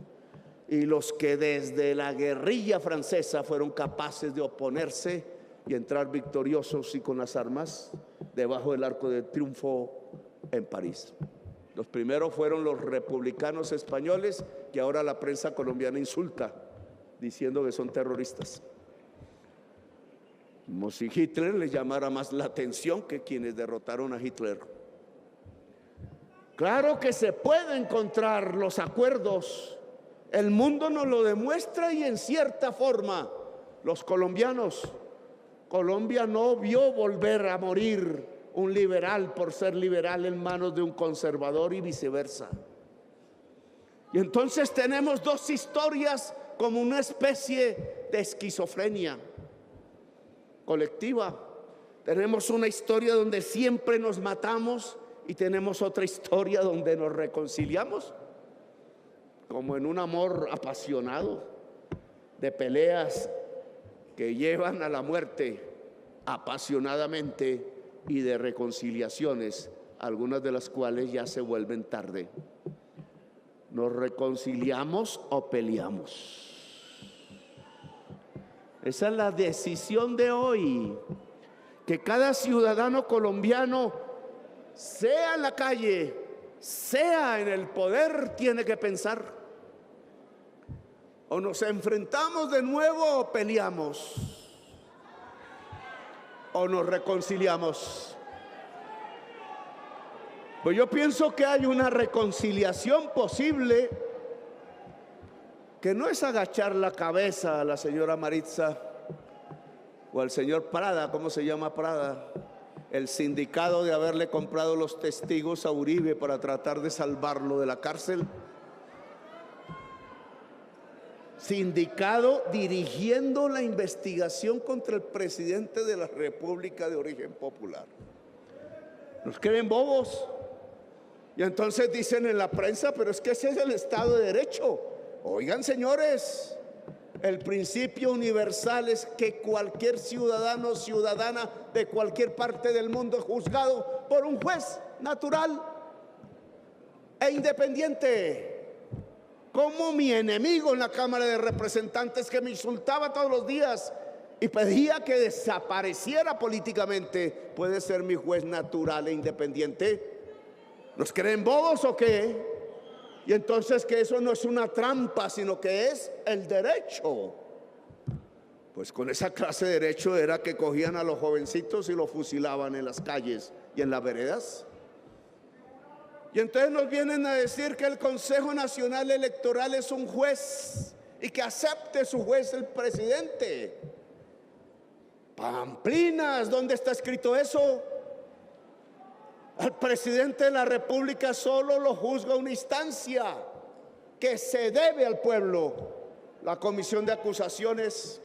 y los que desde la guerrilla francesa fueron capaces de oponerse y entrar victoriosos y con las armas debajo del Arco de Triunfo en París. Los primeros fueron los republicanos españoles, que ahora la prensa colombiana insulta diciendo que son terroristas, como si Hitler les llamara más la atención que quienes derrotaron a Hitler. Claro que se pueden encontrar los acuerdos, el mundo nos lo demuestra, y en cierta forma los colombianos, Colombia no vio volver a morir un liberal por ser liberal en manos de un conservador y viceversa. Y entonces tenemos dos historias como una especie de esquizofrenia colectiva. Tenemos una historia donde siempre nos matamos y tenemos otra historia donde nos reconciliamos, como en un amor apasionado, de peleas que llevan a la muerte apasionadamente y de reconciliaciones, algunas de las cuales ya se vuelven tarde. ¿Nos reconciliamos o peleamos? Esa es la decisión de hoy, que cada ciudadano colombiano, sea en la calle, sea en el poder, tiene que pensar: o nos enfrentamos de nuevo o peleamos, o nos reconciliamos. Pues yo pienso que hay una reconciliación posible, que no es agachar la cabeza a la señora Maritza o al señor Prada. ¿Cómo se llama Prada? El sindicado de haberle comprado los testigos a Uribe para tratar de salvarlo de la cárcel. Sindicado dirigiendo la investigación contra el presidente de la República de origen popular. ¿Nos creen bobos? Y entonces dicen en la prensa: pero es que ese es el Estado de Derecho. Oigan, señores, el principio universal es que cualquier ciudadano o ciudadana de cualquier parte del mundo es juzgado por un juez natural e independiente. Como mi enemigo en la Cámara de Representantes, que me insultaba todos los días y pedía que desapareciera políticamente, puede ser mi juez natural e independiente. ¿Nos creen bobos o qué? Y entonces, que eso no es una trampa, sino que es el derecho. Pues con esa clase de derecho era que cogían a los jovencitos y los fusilaban en las calles y en las veredas. Y entonces nos vienen a decir que el Consejo Nacional Electoral es un juez y que acepte su juez el presidente. Pamplinas, ¿dónde está escrito eso? Al presidente de la República solo lo juzga una instancia que se debe al pueblo, la comisión de acusaciones,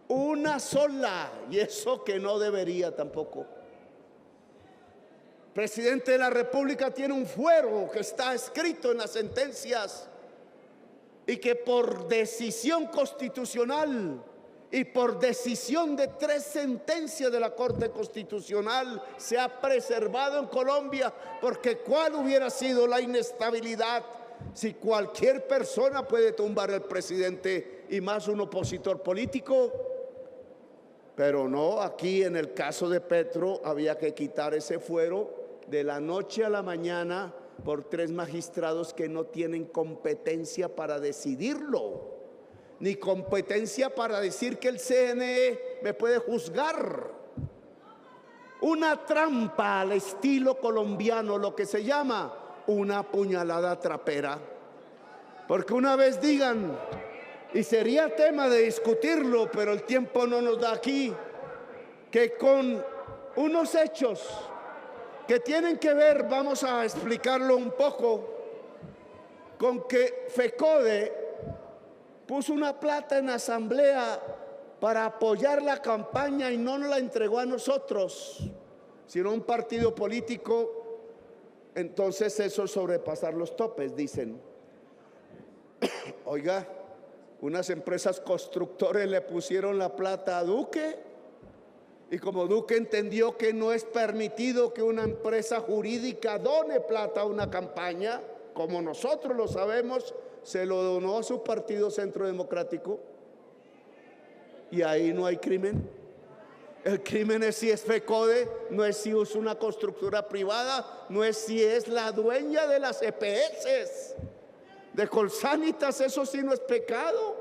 una sola, y eso que no debería tampoco. El presidente de la República tiene un fuero que está escrito en las sentencias y que por decisión constitucional y por decisión de 3 sentencias de la Corte Constitucional se ha preservado en Colombia, porque ¿cuál hubiera sido la inestabilidad si cualquier persona puede tumbar al presidente y más un opositor político? Pero no, aquí en el caso de Petro había que quitar ese fuero de la noche a la mañana por 3 magistrados que no tienen competencia para decidirlo, ni competencia para decir que el CNE me puede juzgar. Una trampa al estilo colombiano, lo que se llama una puñalada trapera. Porque una vez digan, y sería tema de discutirlo, pero el tiempo no nos da aquí, que con unos hechos que tienen que ver, vamos a explicarlo un poco, con que FECODE puso una plata en la asamblea para apoyar la campaña y no nos la entregó a nosotros, sino a un partido político. Entonces eso es sobrepasar los topes, dicen. Oiga, unas empresas constructores le pusieron la plata a Duque, y como Duque entendió que no es permitido que una empresa jurídica done plata a una campaña, como nosotros lo sabemos, se lo donó a su partido Centro Democrático, y ahí no hay crimen. El crimen es si es FECODE, no es si es una constructora privada, no es si es la dueña de las EPS, de Colsanitas. Eso sí no es pecado,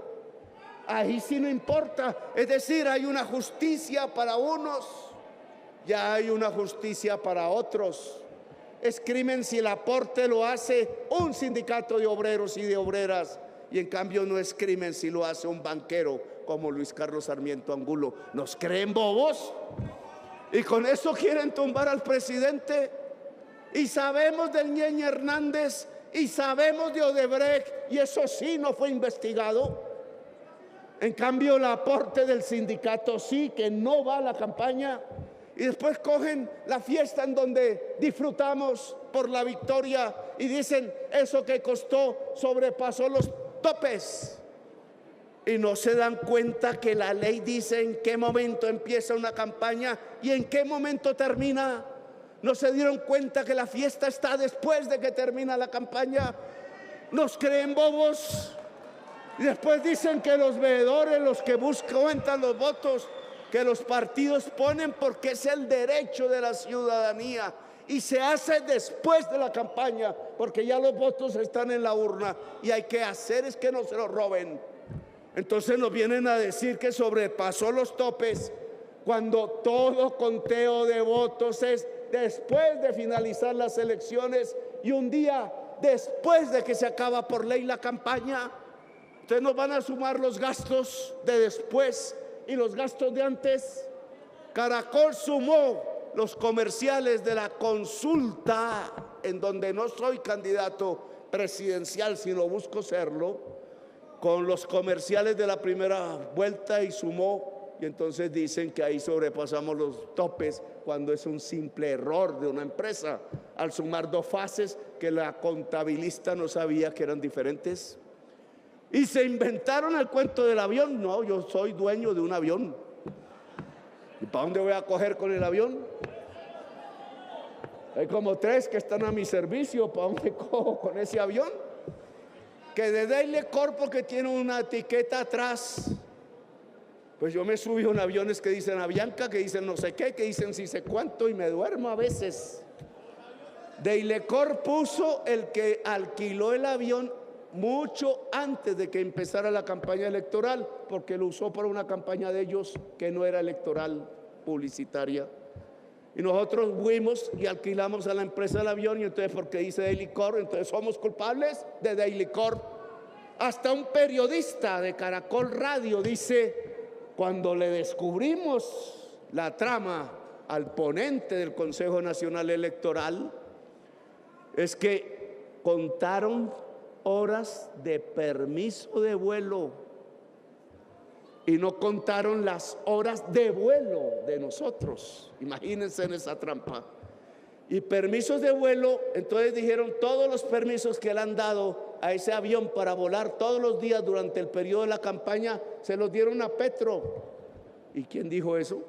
ahí sí no importa. Es decir, hay una justicia para unos, ya hay una justicia para otros. Es crimen si el aporte lo hace un sindicato de obreros y de obreras, y en cambio no es crimen si lo hace un banquero como Luis Carlos Sarmiento Angulo. ¿Nos creen bobos? Y con eso quieren tumbar al presidente. Y sabemos del Ñeñe Hernández y sabemos de Odebrecht, y eso sí no fue investigado. En cambio el aporte del sindicato sí, que no va a la campaña. Y después cogen la fiesta en donde disfrutamos por la victoria y dicen, eso que costó sobrepasó los topes. Y no se dan cuenta que la ley dice en qué momento empieza una campaña y en qué momento termina. No se dieron cuenta que la fiesta está después de que termina la campaña. Nos creen bobos. Y después dicen que los veedores, los que cuentan los votos, que los partidos ponen porque es el derecho de la ciudadanía. Y se hace después de la campaña, porque ya los votos están en la urna y hay que hacer es que no se los roben. Entonces nos vienen a decir que sobrepasó los topes cuando todo conteo de votos es después de finalizar las elecciones y un día después de que se acaba por ley la campaña. Ustedes nos van a sumar los gastos de después y los gastos de antes. Caracol sumó los comerciales de la consulta, en donde no soy candidato presidencial, sino busco serlo, con los comerciales de la primera vuelta y sumó, y entonces dicen que ahí sobrepasamos los topes cuando es un simple error de una empresa al sumar dos fases que la contabilista no sabía que eran diferentes. Y se inventaron el cuento del avión. No, yo soy dueño de un avión. ¿Y para dónde voy a coger con el avión? Hay como 3 que están a mi servicio. ¿Para dónde cojo con ese avión? Que de Daily Corpo, que tiene una etiqueta atrás. Pues yo me subí a un aviones que dicen Avianca, que dicen no sé qué, que dicen si sé cuánto, y me duermo a veces. Daily Corp puso el que alquiló el avión mucho antes de que empezara la campaña electoral, porque lo usó para una campaña de ellos que no era electoral, publicitaria. Y nosotros fuimos y alquilamos a la empresa del avión, y entonces porque dice Daily Corp, entonces somos culpables de Daily Corp. Hasta un periodista de Caracol Radio dice, cuando le descubrimos la trama al ponente del Consejo Nacional Electoral, es que contaron horas de permiso de vuelo y no contaron las horas de vuelo de nosotros. Imagínense en esa trampa. Y permisos de vuelo, entonces dijeron todos los permisos que le han dado a ese avión para volar todos los días durante el periodo de la campaña, se los dieron a Petro. ¿Y quién dijo eso?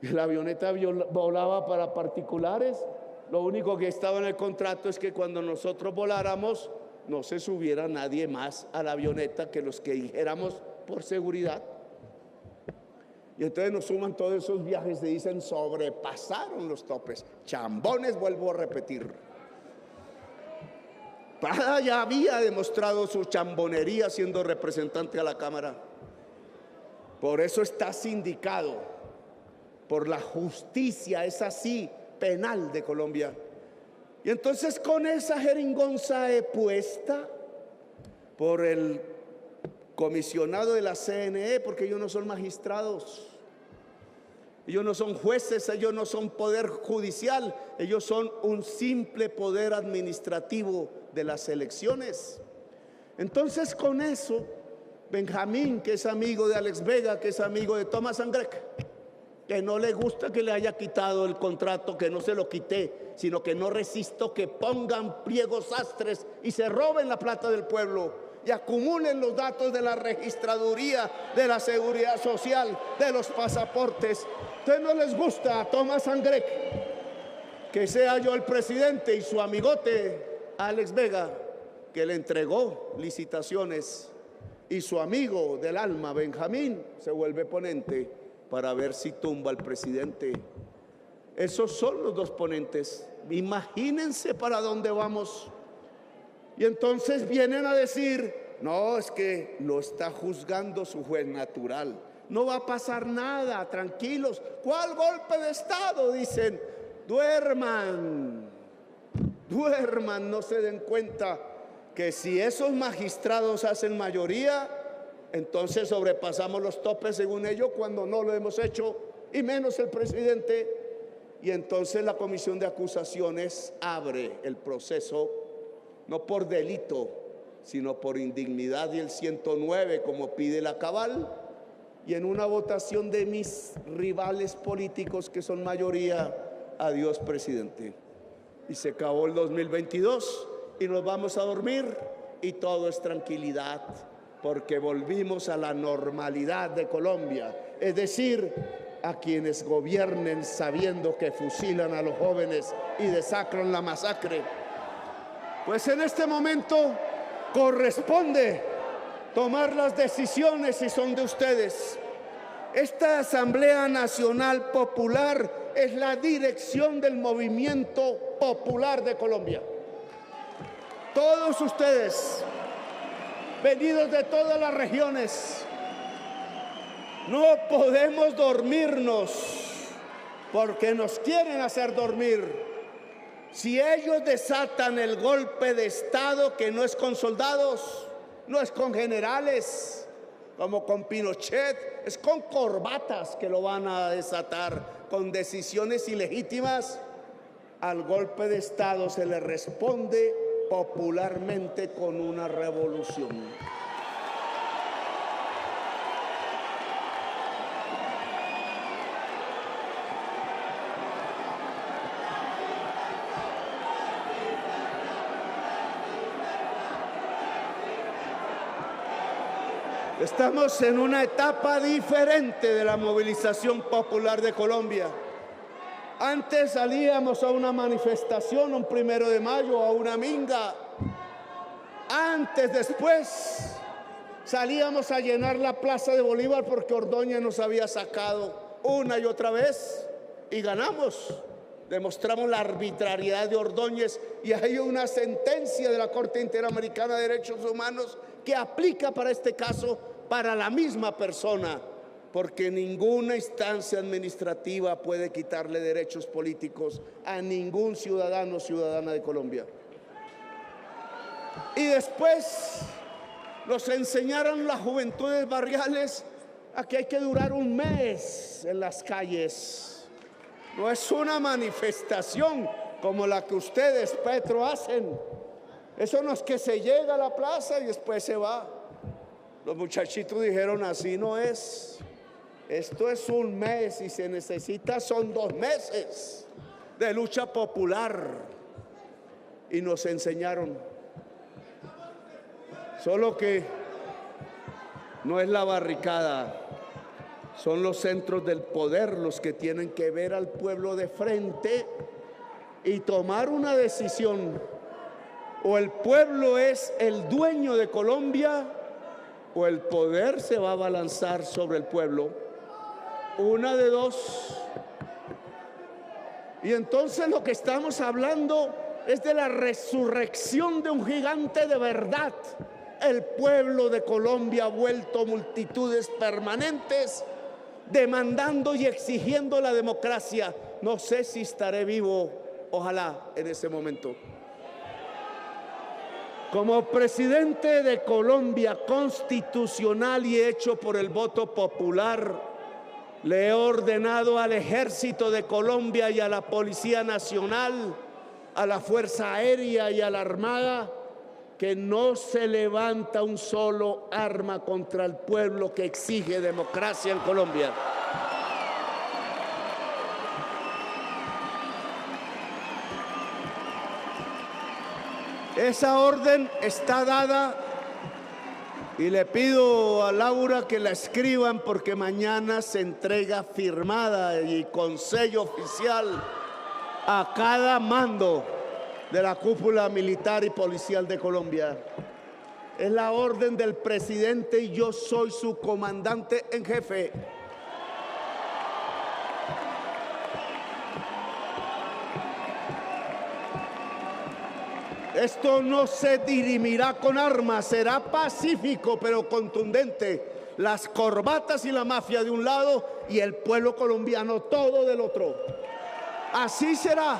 La avioneta volaba para particulares. Lo único que estaba en el contrato es que cuando nosotros voláramos no se subiera nadie más a la avioneta que los que dijéramos por seguridad. Y entonces nos suman todos esos viajes y dicen sobrepasaron los topes. Chambones, vuelvo a repetir. Prada ya había demostrado su chambonería siendo representante a la Cámara. Por eso está sindicado por la justicia, es así, penal de Colombia. Y entonces con esa jeringonza puesta por el comisionado de la CNE, porque ellos no son magistrados, ellos no son jueces, ellos no son poder judicial, ellos son un simple poder administrativo de las elecciones. Entonces con eso, Benjamín, que es amigo de Alex Vega, que es amigo de Thomas Angrec, que no le gusta que le haya quitado el contrato, que no se lo quité, sino que no resisto que pongan pliegos sastres y se roben la plata del pueblo y acumulen los datos de la registraduría, de la seguridad social, de los pasaportes. Entonces no les gusta a Thomas Angrec que sea yo el presidente y su amigote Alex Vega, que le entregó licitaciones, y su amigo del alma Benjamín se vuelve ponente para ver si tumba al presidente. Esos son los dos ponentes. Imagínense para dónde vamos. Y entonces vienen a decir, no, es que lo está juzgando su juez natural. No va a pasar nada, tranquilos. ¿Cuál golpe de Estado? Dicen, duerman, no se den cuenta que si esos magistrados hacen mayoría, entonces sobrepasamos los topes según ellos, cuando no lo hemos hecho, y menos el presidente. Y entonces la comisión de acusaciones abre el proceso, no por delito, sino por indignidad y el 109, como pide la cabal, y en una votación de mis rivales políticos que son mayoría, adiós presidente. Y se acabó el 2022 y nos vamos a dormir y todo es tranquilidad, porque volvimos a la normalidad de Colombia, es decir, a quienes gobiernen sabiendo que fusilan a los jóvenes y desacran la masacre. Pues en este momento corresponde tomar las decisiones y son de ustedes. Esta Asamblea Nacional Popular es la dirección del movimiento popular de Colombia. Todos ustedes, venidos de todas las regiones, no podemos dormirnos porque nos quieren hacer dormir. Si ellos desatan el golpe de Estado, que no es con soldados, no es con generales, como con Pinochet, es con corbatas que lo van a desatar, con decisiones ilegítimas. Al golpe de Estado se le responde popularmente con una revolución. Estamos en una etapa diferente de la movilización popular de Colombia. Antes salíamos a una manifestación, un 1 de mayo, a una minga. Después salíamos a llenar la Plaza de Bolívar porque Ordóñez nos había sacado una y otra vez y ganamos. Demostramos la arbitrariedad de Ordóñez y hay una sentencia de la Corte Interamericana de Derechos Humanos que aplica para este caso para la misma persona, porque ninguna instancia administrativa puede quitarle derechos políticos a ningún ciudadano o ciudadana de Colombia. Y después nos enseñaron las juventudes barriales a que hay que durar un mes en las calles. No es una manifestación como la que ustedes, Petro, hacen. Eso no es que se llega a la plaza y después se va. Los muchachitos dijeron, así no es. Esto es un mes y se necesita, son 2 meses de lucha popular. Y nos enseñaron. Solo que no es la barricada, son los centros del poder los que tienen que ver al pueblo de frente y tomar una decisión. O el pueblo es el dueño de Colombia o el poder se va a abalanzar sobre el pueblo. Una de dos. Y entonces lo que estamos hablando es de la resurrección de un gigante de verdad. El pueblo de Colombia ha vuelto multitudes permanentes demandando y exigiendo la democracia. No sé si estaré vivo, ojalá, en ese momento. Como presidente de Colombia constitucional y hecho por el voto popular, le he ordenado al Ejército de Colombia y a la Policía Nacional, a la Fuerza Aérea y a la Armada, que no se levanta un solo arma contra el pueblo que exige democracia en Colombia. Esa orden está dada y le pido a Laura que la escriban porque mañana se entrega firmada y con sello oficial a cada mando de la cúpula militar y policial de Colombia. Es la orden del presidente y yo soy su comandante en jefe. Esto no se dirimirá con armas, será pacífico pero contundente. Las corbatas y la mafia de un lado y el pueblo colombiano todo del otro. Así será.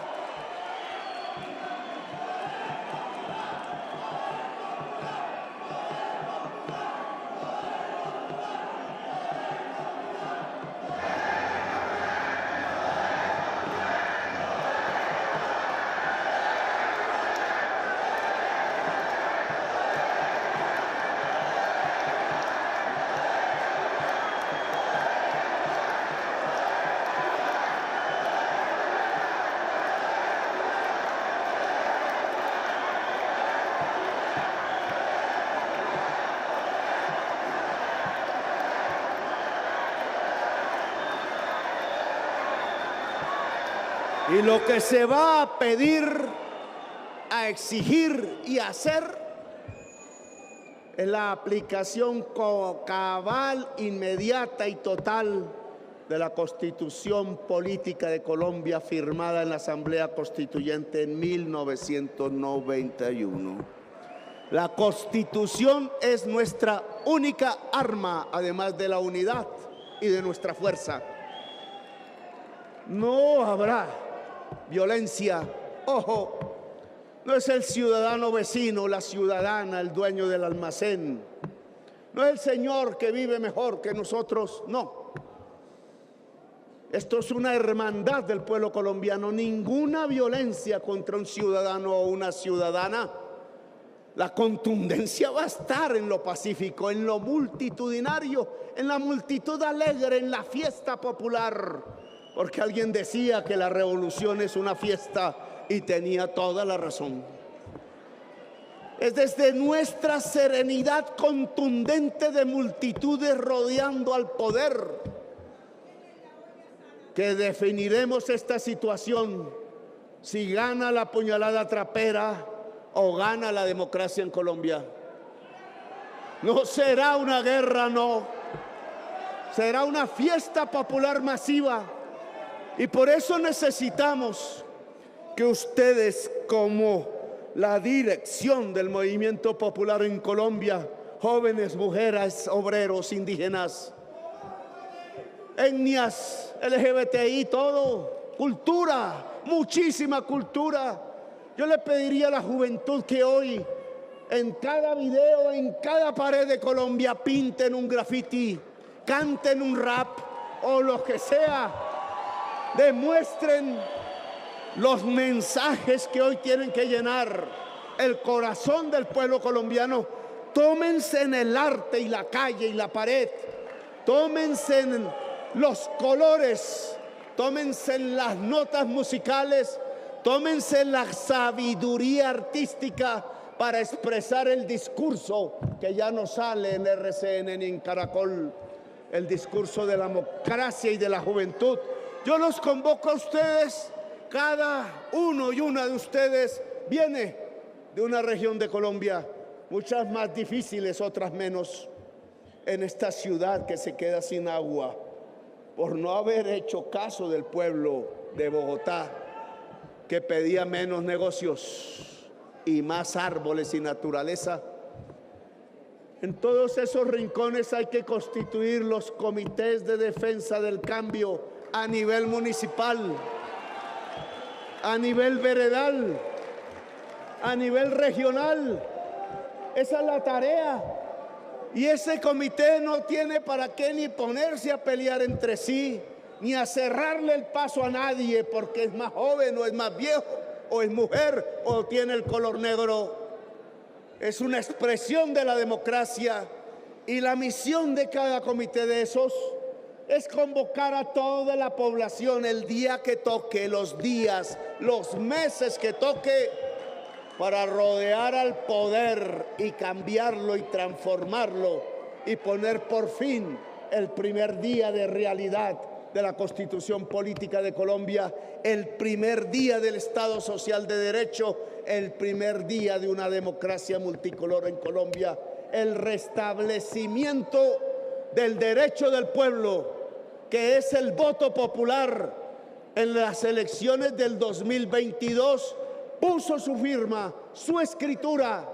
Y lo que se va a pedir, a exigir y hacer es la aplicación cabal, inmediata y total de la Constitución Política de Colombia firmada en la Asamblea Constituyente en 1991. La Constitución es nuestra única arma, además de la unidad y de nuestra fuerza. No habrá violencia. Ojo, no es el ciudadano vecino, la ciudadana, el dueño del almacén. No es el señor que vive mejor que nosotros, no. Esto es una hermandad del pueblo colombiano. Ninguna violencia contra un ciudadano o una ciudadana. La contundencia va a estar en lo pacífico, en lo multitudinario, en la multitud alegre, en la fiesta popular. Porque alguien decía que la revolución es una fiesta y tenía toda la razón. Es desde nuestra serenidad contundente de multitudes rodeando al poder que definiremos esta situación, si gana la puñalada trapera o gana la democracia en Colombia. No será una guerra, no. Será una fiesta popular masiva. Y por eso necesitamos que ustedes, como la dirección del movimiento popular en Colombia, jóvenes, mujeres, obreros, indígenas, etnias, LGBTI, todo, cultura, muchísima cultura. Yo le pediría a la juventud que hoy, en cada video, en cada pared de Colombia, pinten un graffiti, canten un rap o lo que sea, demuestren los mensajes que hoy tienen que llenar el corazón del pueblo colombiano. Tómense en el arte y la calle y la pared, tómense en los colores, tómense en las notas musicales, tómense en la sabiduría artística para expresar el discurso que ya no sale en RCN ni en Caracol, el discurso de la democracia y de la juventud. Yo los convoco a ustedes, cada uno y una de ustedes viene de una región de Colombia, muchas más difíciles, otras menos, en esta ciudad que se queda sin agua por no haber hecho caso del pueblo de Bogotá, que pedía menos negocios y más árboles y naturaleza. En todos esos rincones hay que constituir los comités de defensa del cambio a nivel municipal, a nivel veredal, a nivel regional. Esa es la tarea. Y ese comité no tiene para qué ni ponerse a pelear entre sí, ni a cerrarle el paso a nadie porque es más joven o es más viejo, o es mujer o tiene el color negro. Es una expresión de la democracia y la misión de cada comité de esos es convocar a toda la población el día que toque, los días, los meses que toque, para rodear al poder y cambiarlo y transformarlo y poner por fin el primer día de realidad de la Constitución Política de Colombia, el primer día del Estado Social de Derecho, el primer día de una democracia multicolor en Colombia, el restablecimiento del derecho del pueblo, que es el voto popular. En las elecciones del 2022 puso su firma, su escritura.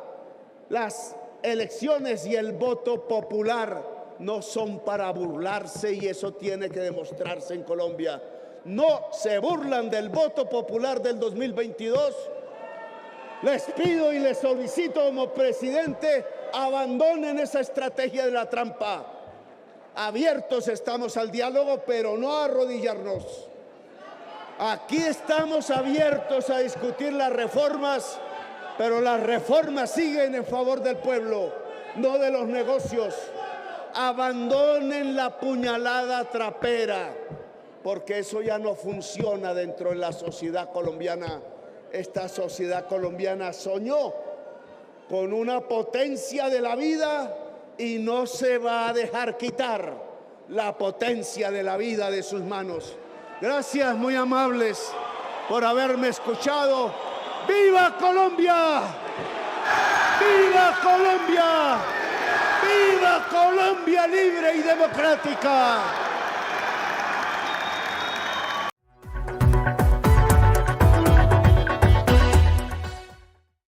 Las elecciones y el voto popular no son para burlarse, y eso tiene que demostrarse en Colombia. No se burlan del voto popular del 2022. Les pido y les solicito como presidente, abandonen esa estrategia de la trampa. Abiertos estamos al diálogo, pero no a arrodillarnos. Aquí estamos abiertos a discutir las reformas, pero las reformas siguen en favor del pueblo, no de los negocios. Abandonen la puñalada trapera, porque eso ya no funciona dentro de la sociedad colombiana. Esta sociedad colombiana soñó con una potencia de la vida y no se va a dejar quitar la potencia de la vida de sus manos. Gracias, muy amables. por haberme escuchado. ¡Viva Colombia! ¡Viva Colombia! ¡Viva Colombia libre y democrática!